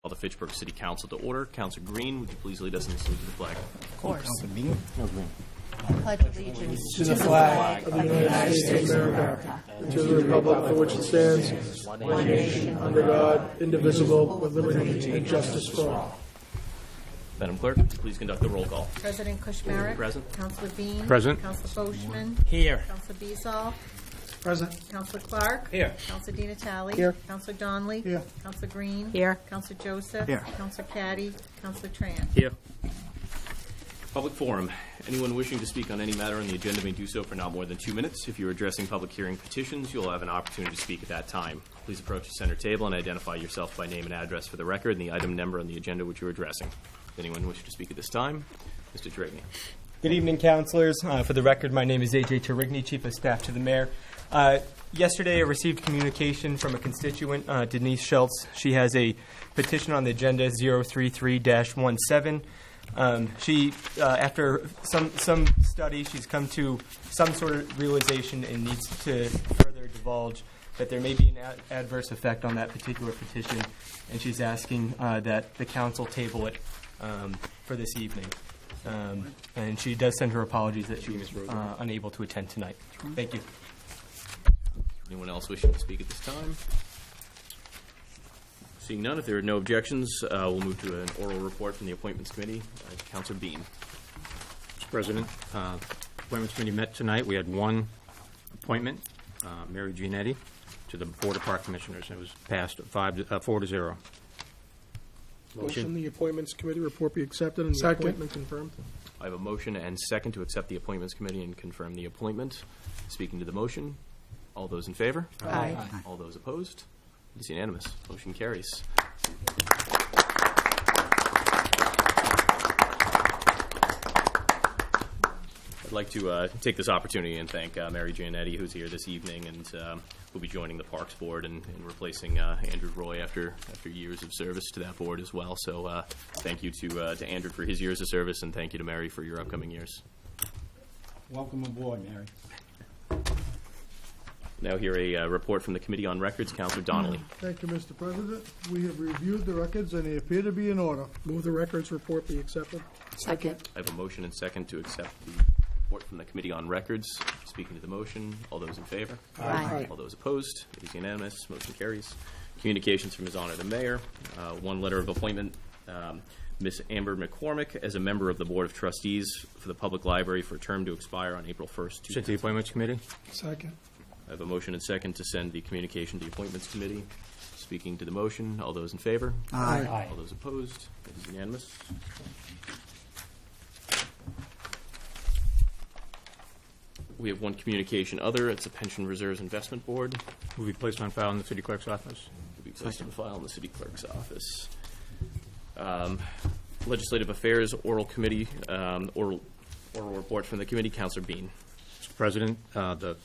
Call the Fitchburg City Council to order. Councilor Green, would you please lead us in the salute to the flag? Of course. Councilor Bean? No, Green. I pledge allegiance To the flag of the United States of America, and to the republic for which it stands, one nation, under God, indivisible, with liberty and justice for all. Madam Clerk, would you please conduct the roll call? President Kushmarek. Present. Councilor Bean. Present. Councilor Boschman. Here. Councilor Beazall. Present. Councilor Clark. Here. Councilor Di Natale. Here. Councilor Donnelly. Here. Councilor Green. Here. Councilor Joseph. Here. Councilor Caddy. Councilor Tran. Here. Public forum. Anyone wishing to speak on any matter on the agenda may do so for not more than 2 minutes. If you're addressing public hearing petitions, you'll have an opportunity to speak at that time. Please approach the center table and identify yourself by name and address for the record and the item number on the agenda which you're addressing. If anyone wishing to speak at this time, Mr. Trigny. Good evening, councilors. For the record, my name is A.J. Tarigny, Chief of Staff to the Mayor. Yesterday, I received communication from a constituent, Denise Schultz. She has a petition on the agenda 033-17. She, after some study, she's come to some sort of realization and needs to further divulge that there may be an adverse effect on that particular petition, and she's asking that the council table it for this evening. And she does send her apologies that she was unable to attend tonight. Thank you. Anyone else wishing to speak at this time? Seeing none, if there are no objections, we'll move to an oral report from the Appointments Committee. Councilor Bean. Mr. President, Appointments Committee met tonight. We had one appointment, Mary Gianetti, to the Board of Park Commissioners. It was passed 4-0. Motion the Appointments Committee report be accepted and the appointment confirmed. I have a motion and second to accept the Appointments Committee and confirm the appointment. Speaking to the motion, all those in favor? Aye. All those opposed? It is unanimous. Motion carries. I'd like to take this opportunity and thank Mary Gianetti, who's here this evening, and will be joining the Parks Board and replacing Andrew Roy after years of service to that board as well. So thank you to Andrew for his years of service, and thank you to Mary for your upcoming years. Welcome aboard, Mary. Now hear a report from the Committee on Records. Councilor Donnelly. Thank you, Mr. President. We have reviewed the records and they appear to be in order. Move the records report be accepted. Second. I have a motion and second to accept the report from the Committee on Records. Speaking to the motion, all those in favor? Aye. All those opposed? It is unanimous. Motion carries. Communications from His Honor the Mayor. One letter of appointment. Ms. Amber McCormick as a member of the Board of Trustees for the Public Library for a term to expire on April 1st. Sent to the Appointments Committee. Second. I have a motion and second to send the communication to the Appointments Committee. Speaking to the motion, all those in favor? Aye. All those opposed? It is unanimous. We have one communication other. It's a Pension Reserves Investment Board. Will be placed on file in the City Clerk's office. Will be placed on file in the City Clerk's office. Legislative Affairs Oral Committee, oral report from the committee. Councilor Bean. Mr. President, the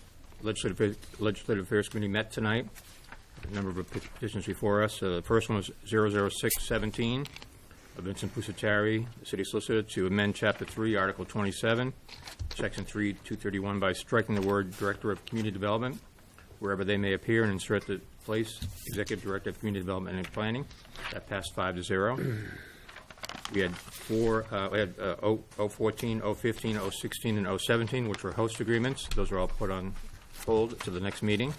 Legislative Affairs Committee met tonight. A number of petitions before us. The first one was 00617 of Vincent Pusatari, the City Solicitor, to amend Chapter 3, Article 27, Section 3-231 by striking the word Director of Community Development wherever they may appear and insert the place Executive Director of Community Development and Planning. That passed 5-0. We had 014, 015, 016, and 017, which were host agreements. Those are all put on hold to the next meeting.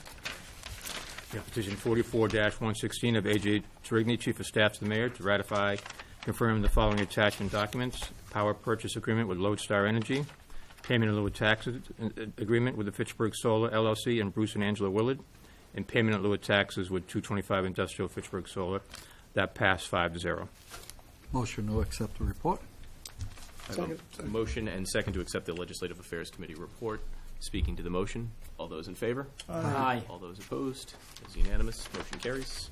We have petition 44-116 of A.J. Tarigny, Chief of Staff to the Mayor, to ratify, confirm the following attachment documents: power purchase agreement with Lodestar Energy, payment in lieu of taxes agreement with the Fitchburg Solar LLC and Bruce and Angela Willard, and payment in lieu of taxes with 225 Industrial Fitchburg Solar. That passed 5-0. Motion to accept the report. I have a motion and second to accept the Legislative Affairs Committee report. Speaking to the motion, all those in favor? Aye. All those opposed? It is unanimous. Motion carries.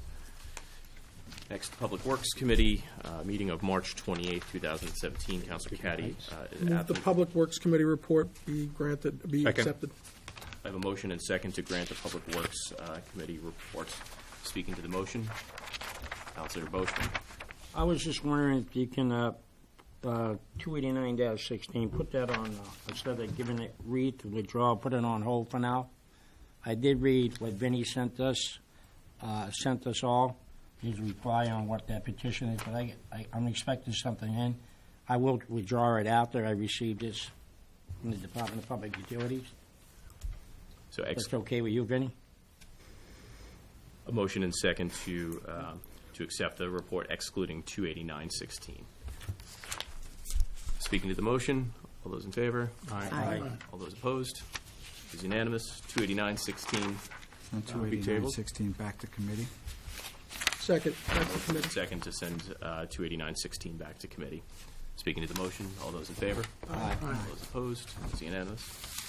Next, Public Works Committee, meeting of March 28, 2017. Councilor Caddy is Move the absent. Public Works Committee report be Second. accepted. I have a motion and second to grant the Public Works Committee report. Speaking to the motion, Councilor Boschman. I was just wondering if you can, 289-16, put that on, instead of giving it read to withdraw, put it on hold for now. I did read what Vinnie sent us all. his reply on what that petition is, but I'm expecting something in. I will withdraw it after I receive this from the Department of Public Utilities. So That's okay with you, Vinnie? a motion and second to accept the report excluding 28916. Speaking to the motion, all those in favor? Aye. All those opposed? It is unanimous. 28916. And 28916 back to committee. Second, back to committee. Second to send 28916 back to committee. Speaking to the motion, all those in favor? Aye. All those opposed? It is unanimous.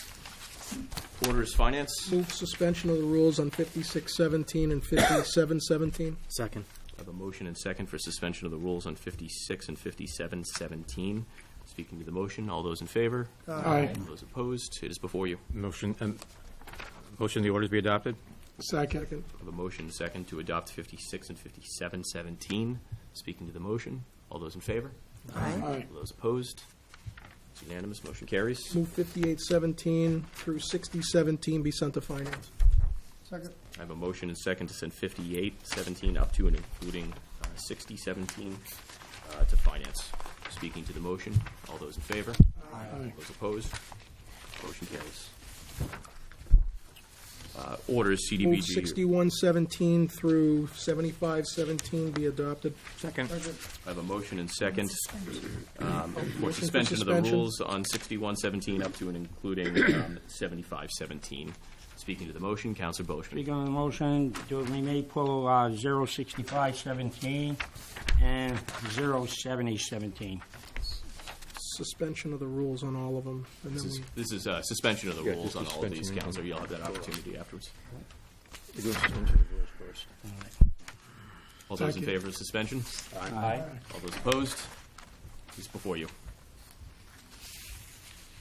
Orders finance. Move suspension of the rules on 5617 and 5717. Second. I have a motion and second for suspension of the rules on 56 and 5717. Speaking to the motion, all those in favor? Aye. All those opposed? It is before you. Motion the orders be adopted? Second. I have a motion and second to adopt 56 and 5717. Speaking to the motion, all those in favor? Aye. All those opposed? It's unanimous. Motion carries. Move 5817 through 6017 be sent to finance. Second. I have a motion and second to send 5817 up to and including 6017 to finance. Speaking to the motion, all those in favor? Aye. Those opposed? Motion carries. Orders Move CDBG. 6117 through 7517 be adopted. Second. I have a motion and second for Motion for suspension of the suspension. rules on 6117 up to and including 7517. Speaking to the motion, Counselor Boishman. Speaking on the motion, we may pull 06517 and 07017. Suspension of the rules on all of them. And then we This is suspension of the Yeah, rules just on all of these, suspension. Counselor. You'll have that opportunity afterwards. We do suspension of the rules first. All those in Second. favor of suspension? Aye. All those opposed? It's before you.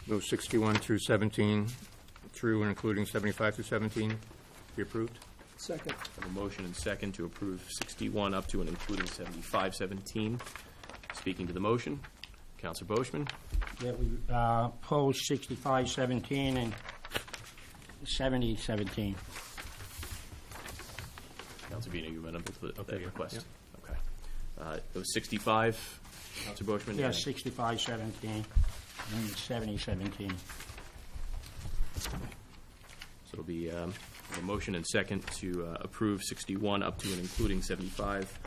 Move 61 through 17, through and including 75 through 17 be approved? second. I have a motion and second to approve 61 up to and including 7517. Speaking to the motion, Counselor Boishman. Yeah, we pull 6517 and 7017. Counselor Vino, you amenable to that request? Okay. It was 65, Counselor Boishman? Yeah, 6517 and 7017. So it'll be a motion and second to approve 61 up to and including 75,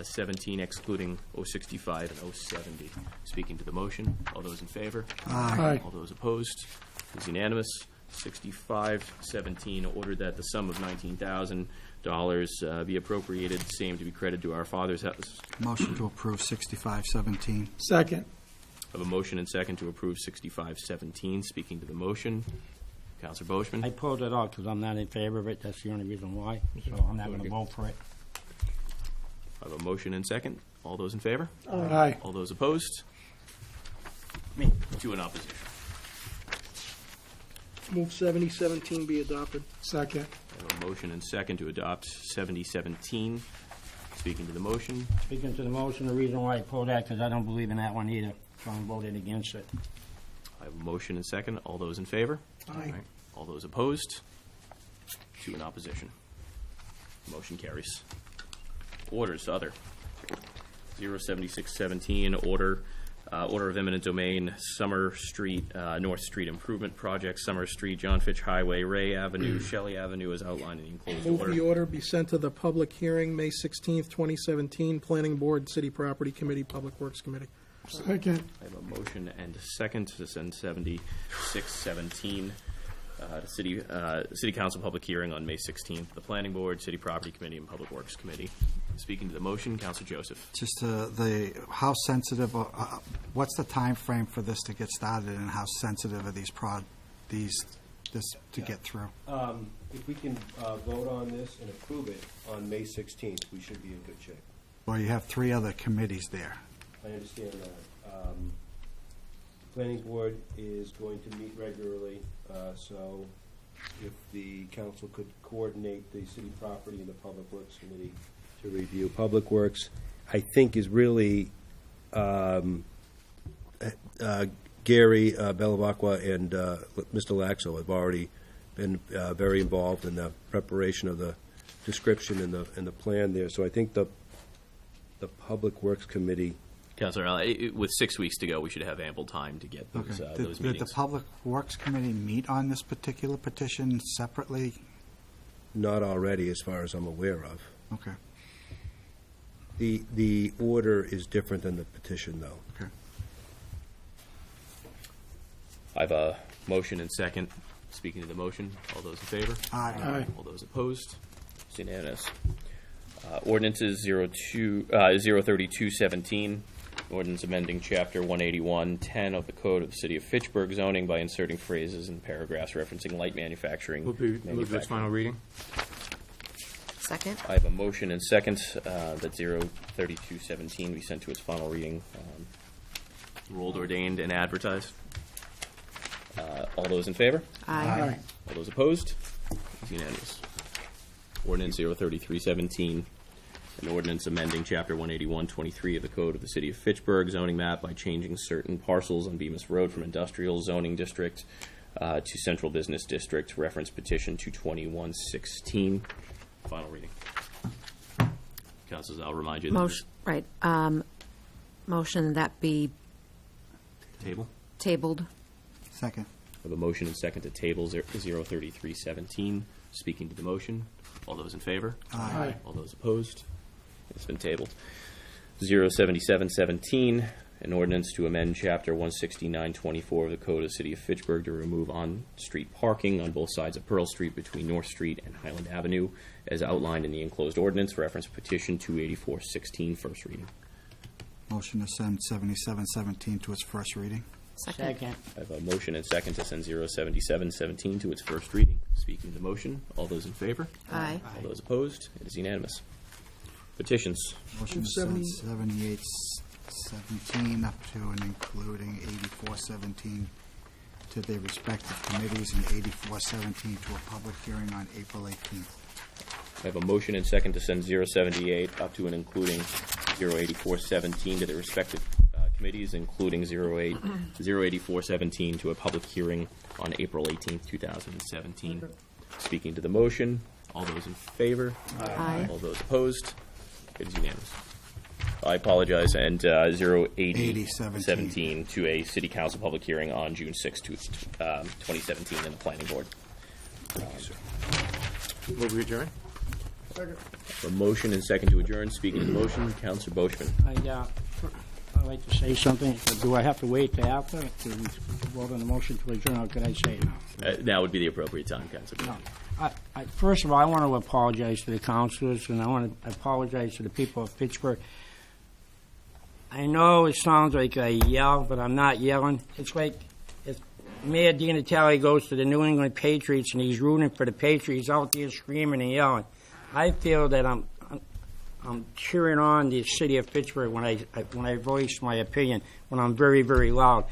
17 excluding 065 and 070. Speaking to the motion, all those in favor? Aye. All those opposed? It's unanimous. 6517, ordered that the sum of $19,000 be appropriated, same to be credited to our Father's house. Motion to approve 6517. Second. I have a motion and second to approve 6517. Speaking to the motion, Counselor Boishman. I pulled it out because I'm not in favor of it. That's the only reason why. So I'm not going to vote for it. I have a motion and second. All those in favor? Aye. All those opposed? Me. 2 in opposition. Move 7017 be adopted. Second. I have a motion and second to adopt 7017. Speaking to the motion, Speaking to the motion, the reason why I pulled that because I don't believe in that one either. So I'm voting against it. I have a motion and second. All those in favor? Aye. All those opposed? 2 in opposition. Motion carries. Orders, other. 07617, order of eminent domain, Summer Street, North Street Improvement Project, Summer Street, John Fitch Highway, Ray Avenue, Shelley Avenue, as outlined in the enclosed Move order. the order be sent to the public hearing, May 16th, 2017, Planning Board, City Property Committee, Public Works Committee. Second. I have a motion and a second to send 7617 to City Council public hearing on May 16th, the Planning Board, City Property Committee, and Public Works Committee. Speaking to the motion, Councilor Joseph. Just how sensitive, what's the time frame for this to get started, and how sensitive are this to get through? If we can vote on this and approve it on May 16th, we should be in good shape. Well, you have 3 other committees there. I understand that. Planning Board is going to meet regularly, so if the council could coordinate the City Property and the Public Works Committee to review. Public Works, I think, is really Gary Bellavacqua and Mr. Laxo have already been very involved in the preparation of the description and the plan there. So I think the the Public Works Committee. Counselor, with 6 weeks to go, we should have ample time to get those, Okay. those Did the meetings. Public Works Committee meet on this particular petition separately? Not already, as far as I'm aware of. Okay. The order is different than the petition, though. Okay. I have a motion and second. Speaking to the motion, all those in favor? Aye. All those opposed? It's unanimous. Ordinances 03217, ordinance amending Chapter 18110 of the Code of the City of Fitchburg zoning by inserting phrases and paragraphs referencing light manufacturing. Move this final reading. Second. I have a motion and second that 03217 be sent to its final reading, ruled, ordained, and advertised. All those in favor? Aye. All those opposed? It's unanimous. Ordinance 03317, an ordinance amending Chapter 18123 of the Code of the City of Fitchburg zoning map by changing certain parcels on Bemis Road from industrial zoning district to central business district. Reference petition 22116. Final reading. Councilors, I'll remind you that Motion, right. Motion that be this table. tabled. Second. I have a motion and second to table 03317. Speaking to the motion, all those in favor? Aye. All those opposed? It's been tabled. 07717, an ordinance to amend Chapter 16924 of the Code of the City of Fitchburg to remove on-street parking on both sides of Pearl Street between North Street and Highland Avenue, as outlined in the enclosed ordinance. Reference petition 28416, first reading. Motion to send 7717 to its first reading. Second. Second. I have a motion and second to send 07717 to its first reading. Speaking to the motion, all those in favor? Aye. All those opposed? It is unanimous. Petitions. Motion to send 7817 up to and including 8417 to their respective committees and 8417 to a public hearing on April 18th. I have a motion and second to send 078 up to and including 08417 to the respective committees, including 08417 to a public hearing on April 18th, 2017. Speaking to the motion, all those in favor? Aye. All those opposed? It is unanimous. I apologize, and 08017 to a city council public hearing on June 6th, 2017 in the planning board. Move we adjourn. Second. A motion and second to adjourn. Speaking to the motion, Councilor Boschman. I'd like to say something. Do I have to wait till after to vote on the motion to adjourn, or could I say it now? Now would be the appropriate time, Councilor No. Boschman. First of all, I want to apologize to the councilors, and I want to apologize to the people of Pittsburgh. I know it sounds like I yell, but I'm not yelling. It's like if Mayor Di Natale goes to the New England Patriots and he's rooting for the Patriots out there screaming and yelling. I feel that I'm cheering on the city of Pittsburgh when I voice my opinion, when I'm very, very loud.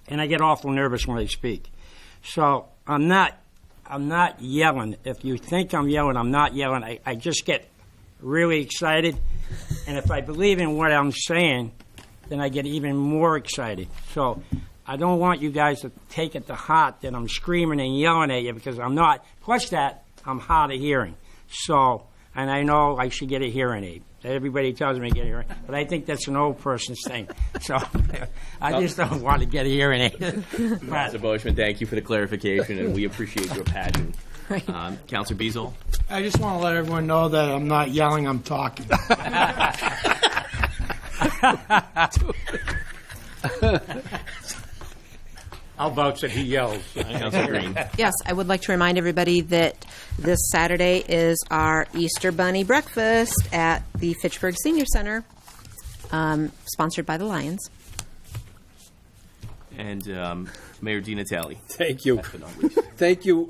And I get awful nervous when I speak. So I'm not yelling. If you think I'm yelling, I'm not yelling. I just get really excited. And if I believe in what I'm saying, then I get even more excited. So I don't want you guys to take it to heart that I'm screaming and yelling at you, because I'm not. Plus that, I'm hard of hearing. So, and I know I should get a hearing aid. Everybody tells me to get a hearing, but I think that's an old person's thing. So I just don't want to get a hearing aid. Councilor Boschman, thank you for the clarification, and we appreciate your passion. Councilor Beazle? I just want to let everyone know that I'm not yelling, I'm talking. I'll vouch that he yells. Councilor Green? Yes, I would like to remind everybody that this Saturday is our Easter Bunny Breakfast at the Fitchburg Senior Center, sponsored by the Lions. And Mayor Di Natale? Thank you. Last but not least. Thank you,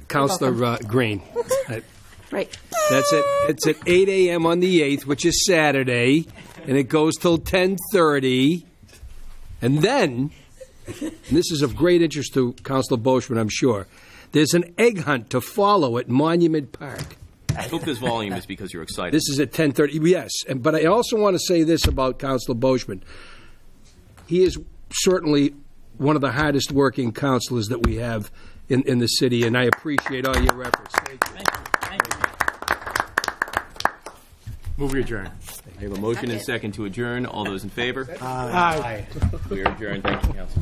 Councilor Green. Right. That's it. It's at 8 a.m. on the 8th, which is Saturday, and it goes till 10:30. And then, and this is of great interest to Councilor Boschman, I'm sure, there's an egg hunt to follow at Monument Park. I hope this volume is because you're excited. This is at 10:30. Yes, but I also want to say this about Councilor Boschman. He is certainly one of the hardest working councilors that we have in the city, and I appreciate all your efforts. Thank you. Thank you. Move adjourn. I have a motion and a second to adjourn. All those in favor? Aye. We are adjourned. Thank you, council.